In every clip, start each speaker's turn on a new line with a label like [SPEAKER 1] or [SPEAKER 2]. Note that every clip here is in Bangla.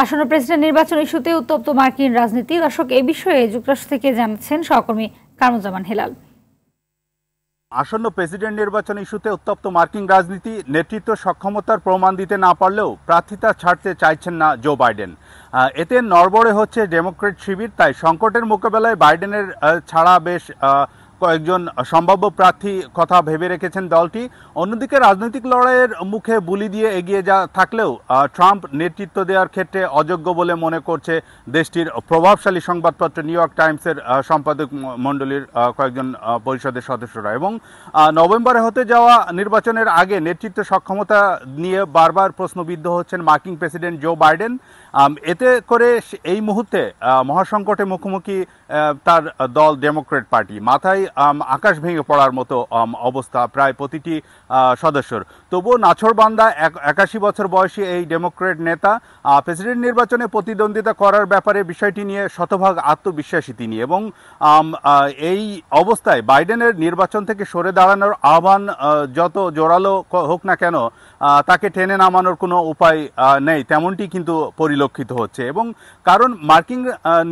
[SPEAKER 1] আসন্ন প্রেসিডেন্ট নির্বাচন ইস্যুতে উত্তপ্ত মার্কিন রাজনীতি। দর্শক, এই বিষয়ে যুক্তরাষ্ট্র থেকে জানাচ্ছেন সহকর্মী কামরুজ্জামান হেলাল।
[SPEAKER 2] আসন্ন প্রেসিডেন্ট নির্বাচন ইস্যুতে উত্তপ্ত মার্কিন রাজনীতি, নেতৃত্ব সক্ষমতার প্রমাণ দিতে না পারলেও প্রার্থিতা ছাড়তে চাইছেন না জো বাইডেন। এতে নড়বড়ে হচ্ছে ডেমোক্রেট শিবির। তাই সংকটের মোকাবেলায় বাইডেনের ছাড়া বেশ কয়েকজন সম্ভাব্য প্রার্থী কথা ভেবে রেখেছেন দলটি। অন্যদিকে রাজনৈতিক লড়াইয়ের মুখে বুলি দিয়ে এগিয়ে থাকলেও ট্রাম্প নেতৃত্ব দেওয়ার ক্ষেত্রে অযোগ্য বলে মনে করছে দেশটির প্রভাবশালী সংবাদপত্র নিউ ইয়র্ক টাইমসের সম্পাদক মণ্ডলীর কয়েকজন পরিষদের সদস্যরা। এবং নভেম্বরে হতে যাওয়া নির্বাচনের আগে নেতৃত্ব সক্ষমতা নিয়ে বারবার প্রশ্নবিদ্ধ হচ্ছেন মার্কিন প্রেসিডেন্ট জো বাইডেন। এতে করে এই মুহূর্তে মহাসংকটে মুখোমুখি তার দল ডেমোক্রেট পার্টি। মাথায় আকাশ ভেঙে পড়ার মতো অবস্থা প্রায় প্রতিটি সদস্যর। তবুও নাছোড়বান্দা 81 বছর বয়সী এই ডেমোক্রেট নেতা প্রেসিডেন্ট নির্বাচনে প্রতিদ্বন্দ্বিতা করার ব্যাপারে বিষয়টি নিয়ে শতভাগ আত্মবিশ্বাসী তিনি। এবং এই অবস্থায় বাইডেনের নির্বাচন থেকে সরে দাঁড়ানোর আহ্বান যত জোরালো হোক না কেন, তাকে টেনে নামানোর কোনো উপায় নেই, তেমনটি কিন্তু পরিলক্ষিত হচ্ছে। এবং কারণ মার্কিন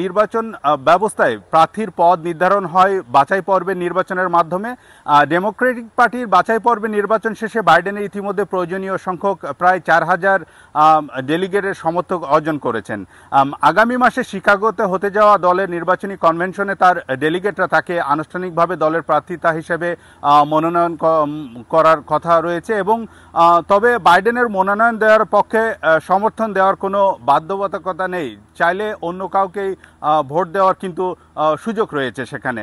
[SPEAKER 2] নির্বাচন ব্যবস্থায় প্রার্থীর পদ নির্ধারণ হয় বাছাই পর্বের নির্বাচনের মাধ্যমে। ডেমোক্রেটিক পার্টির বাছাই পর্বের নির্বাচন শেষে বাইডেনের ইতিমধ্যে প্রয়োজনীয় সংখ্যক প্রায় 4000 ডেলিগেটের সমর্থক অর্জন করেছেন। আগামী মাসে শিকাগোতে হতে যাওয়া দলের নির্বাচনী কনভেনশনে তার ডেলিগেটরা তাকে আনুষ্ঠানিকভাবে দলের প্রার্থিতা হিসেবে মনোনয়ন করার কথা রয়েছে। এবং তবে বাইডেনের মনোনয়ন দেওয়ার পক্ষে সমর্থন দেওয়ার কোনো বাধ্যবাধকতা নেই। চাইলে অন্য কাউকেই ভোট দেওয়ার কিন্তু সুযোগ রয়েছে সেখানে।